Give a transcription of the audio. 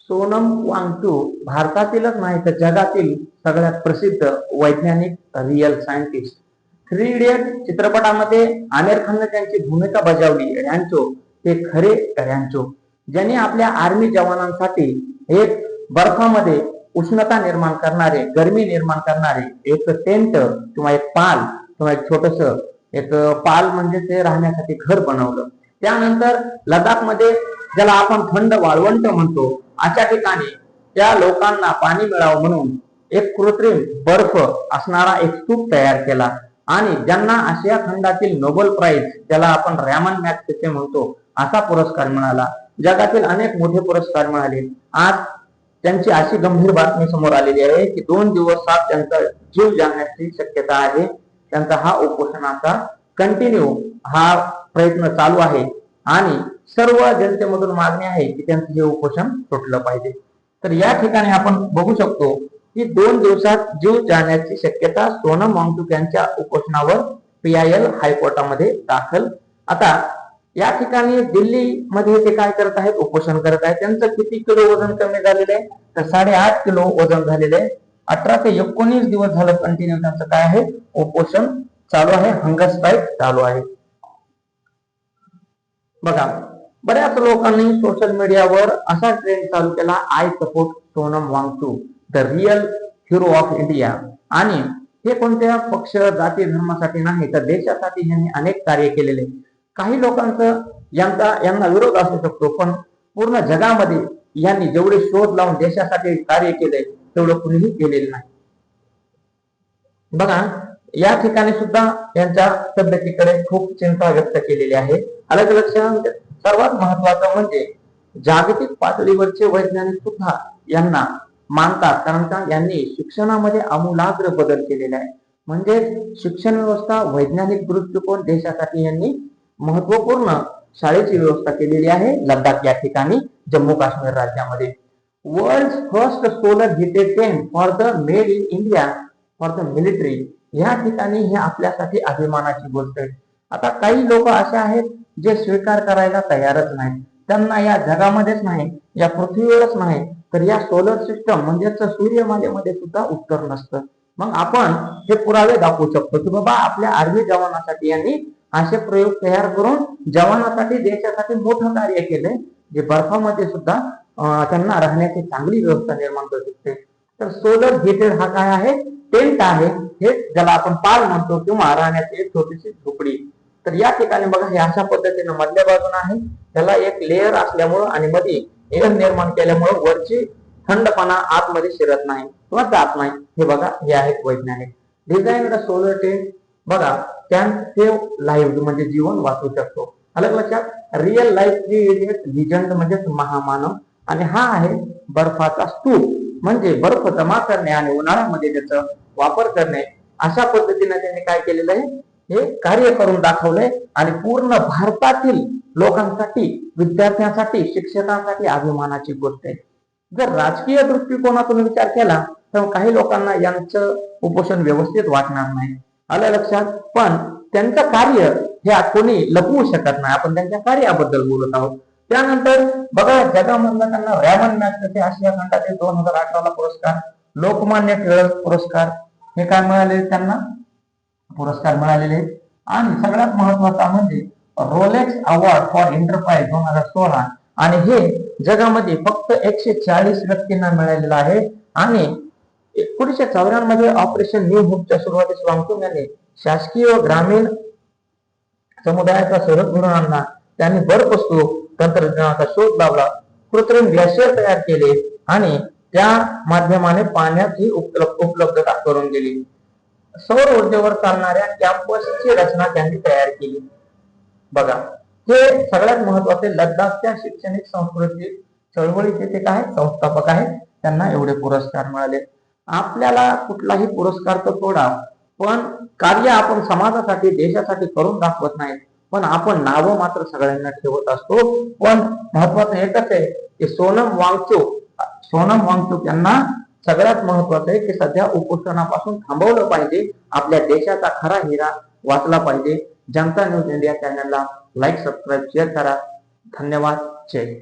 सोनम वांगचुक भारतातीलच नाही तर जगातील सगळ्यात प्रसिद्ध वैज्ञानिक रिअल सायंटिस्ट. थ्री इडियट चित्रपटामध्ये आमिर खानने त्यांची भूमिका बजावली रॅन्चो, ते खरे रॅन्चो, ज्यांनी आपल्या आर्मी जवानांसाठी एक बर्फामध्ये उष्णता निर्माण करणारे, गरमी निर्माण करणारे एक टेंट किंवा एक पाल किंवा एक छोटस एक पाल म्हणजे ते राहण्यासाठी घर बनवलं. त्यानंतर लडाखमध्ये ज्याला आपण थंड वाळवंट म्हणतो अशा ठिकाणी त्या लोकांना पाणी मिळावं म्हणून एक कृत्रिम बर्फ असणारा एक स्तूप तयार केला आणि ज्यांना आशिया खंडातील नोबेल प्राइज, ज्याला आपण रॅमन मॅग्सेसे म्हणतो, असा पुरस्कार मिळाला. जगातील अनेक मोठे पुरस्कार मिळाले. आज त्यांची अशी गंभीर बातमी समोर आलेली आहे की 2 दिवसात त्यांचा जीव जाण्याची शक्यता आहे. त्यांचा हा उपोषणाचा कंटिन्यू हा प्रयत्न चालू आहे आणि सर्व जनतेमधून मागणी आहे की त्यांचं हे उपोषण सुटलं पाहिजे. तर या ठिकाणी आपण बघू शकतो की 2 दिवसात जीव जाण्याची शक्यता सोनम वांगचुक यांच्या उपोषणावर PIL हायकोर्टामध्ये दाखल. आता या ठिकाणी दिल्लीमध्ये ते काय करत आहेत, उपोषण करत आहेत. त्यांचं किती किलो वजन कमी झालेलं आहे तर 8.5 किलो वजन झालेलं आहे. 18 ते 19 दिवस झालं कंटिन्यू त्यांचं काय आहे, उपोषण चालू आहे, हंगर स्ट्राईक चालू आहे. बघा, बऱ्याच लोकांनी सोशल मीडियावर असा ट्रेंड चालू केला, I support Sonam Wangchuk, the real hero of India. आणि हे कोणत्या पक्ष जाती धर्मासाठी नाही तर देशासाठी यांनी अनेक कार्य केलेले. काही लोकांचं यांना विरोध असू शकतो, पण पूर्ण जगामध्ये यांनी जेवढे शोध लावून देशासाठी कार्य केले तेवढं कुणीही केलेलं नाही. बघा, या ठिकाणी सुद्धा यांच्या तब्येतीकडे खूप चिंता व्यक्त केलेली आहे. अलग लक्षात सर्वात महत्वाचं म्हणजे जागतिक पातळीवरचे वैज्ञानिक सुद्धा यांना मानतात, कारण का यांनी शिक्षणामध्ये आमूलाग्र बदल केलेला आहे. म्हणजे शिक्षण व्यवस्था, वैज्ञानिक दृष्टिकोन देशासाठी यांनी महत्वपूर्ण शाळेची व्यवस्था केलेली आहे लडाख या ठिकाणी, जम्मू काश्मीर राज्यामध्ये. World first solar heated tent for the made in India for the military, या ठिकाणी हे आपल्यासाठी अभिमानाची गोष्ट आहे. आता काही लोक असे आहेत जे स्वीकार करायला तयारच नाहीत. त्यांना या जगामध्येच नाही, या पृथ्वीवरच नाही तर या सोलर सिस्टम म्हणजेच सूर्यमालेमध्ये सुद्धा उत्तर नसतं. मग आपण हे पुरावे दाखवू शकतो की बाबा आपल्या आर्मी जवानासाठी यांनी असे प्रयोग तयार करून जवानासाठी, देशासाठी मोठं कार्य केलंय, जे बर्फामध्ये सुद्धा त्यांना राहण्याची चांगली व्यवस्था निर्माण करू शकते. तर सोलर हिटेड हा काय आहे, टेंट आहे, हे ज्याला आपण पाल म्हणतो किंवा राहण्याची एक छोटीशी झोपडी. तर या ठिकाणी बघा, हे अशा पद्धतीने मधल्या बाजून आहे, त्याला एक लेअर असल्यामुळं आणि मध्ये एअर निर्माण केल्यामुळं वरची थंडपणा आतमध्ये शिरत नाही किंवा जात नाही. हे बघा, हे आहेत वैज्ञानिक डिझाईन सोलर टेंट. बघा, कॅन सेव्ह लाईव्ह म्हणजे जीवन वाचू शकतो. अलग लक्षात, real life three idiot legend म्हणजे महामानव. आणि हा आहे बर्फाचा स्तूप, म्हणजे बर्फ जमा करणे आणि उन्हाळ्यामध्ये त्याचा वापर करणे. अशा पद्धतीने त्यांनी काय केलेलं आहे, हे कार्य करून दाखवलंय. आणि पूर्ण भारतातील लोकांसाठी, विद्यार्थ्यांसाठी, शिक्षकांसाठी अभिमानाची गोष्ट आहे. जर राजकीय दृष्टिकोनातून विचार केला तर काही लोकांना यांचं उपोषण व्यवस्थित वाटणार नाही, आलं लक्षात. पण त्यांचं कार्य हे कोणी लपवू शकत नाही. आपण त्यांच्या कार्याबद्दल बोलत आहोत. त्यानंतर बघा, जगामधला त्यांना रॅमन मॅग्सेसे आशिया खंडातील 2018 पुरस्कार, लोकमान्य टिळक पुरस्कार, हे काय मिळाले त्यांना, पुरस्कार मिळालेले. आणि सगळ्यात महत्वाचा म्हणजे रोलेक्स अवॉर्ड फॉर एंटरप्राइज 2016, आणि हे जगामध्ये फक्त 140 व्यक्तींना मिळालेलं आहे. आणि 1994 मध्ये ऑपरेशन न्यू होपच्या सुरुवातीस वांगचुक यांनी शासकीय व ग्रामीण समुदायाचा सहयोग घडवून आणला. त्यांनी बर्फस्तूप तंत्रज्ञानाचा शोध लावला, कृत्रिम ग्लेशियर तयार केले आणि त्या माध्यमाने पाण्याची उपलब्धता करून दिली. सौर ऊर्जेवर चालणाऱ्या कॅम्पसची रचना त्यांनी तयार केली. बघा, हे सगळ्यात महत्वाचे लडाखच्या शैक्षणिक सांस्कृतिक चळवळीचे ते काय संस्थापक आहेत, त्यांना एवढे पुरस्कार मिळाले. आपल्याला कुठलाही पुरस्कार तर सोडा, पण कार्य आपण समाजासाठी, देशासाठी करून दाखवत नाही, पण आपण नावं मात्र सगळ्यांना ठेवत असतो. पण महत्वाचं एकच आहे की सोनम वांगचुक यांना सगळ्यात महत्वाचं आहे की सध्या उपोषणापासून थांबवलं पाहिजे. आपल्या देशाचा खरा हिरा वाचला पाहिजे. जनता न्यूज इंडिया चॅनलला लाईक, सबस्क्राईब, शेअर करा. धन्यवाद. जय हिंद.